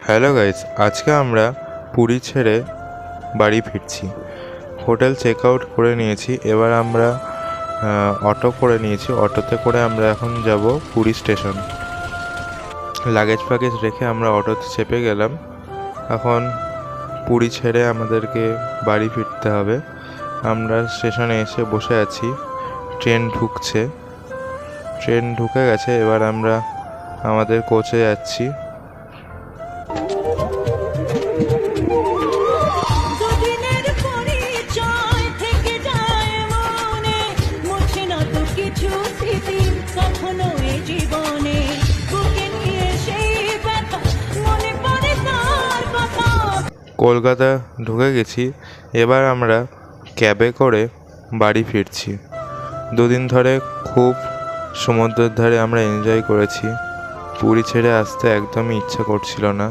Hello guys, আজকে আমরা পুরী ছেড়ে বাড়ি ফিরছি। হোটেল চেক আউট করে নিয়েছি। এবার আমরা অটো করে নিয়েছি। অটোতে করে আমরা এখন যাব পুরী স্টেশন। লাগেজ ফাগেজ রেখে আমরা অটোতে চেপে গেলাম। এখন পুরী ছেড়ে আমাদেরকে বাড়ি ফিরতে হবে। আমরা স্টেশনে এসে বসে আছি। ট্রেন ঢুকে গেছে। এবার আমরা আমাদের কোচে যাচ্ছি। কলকাতা ঢুকে গেছি। এবার আমরা ক্যাবে করে বাড়ি ফিরছি। দুদিন ধরে খুব সমুদ্রের ধারে আমরা এনজয় করেছি। পুরী ছেড়ে আসতে একদমই ইচ্ছা করছিল না।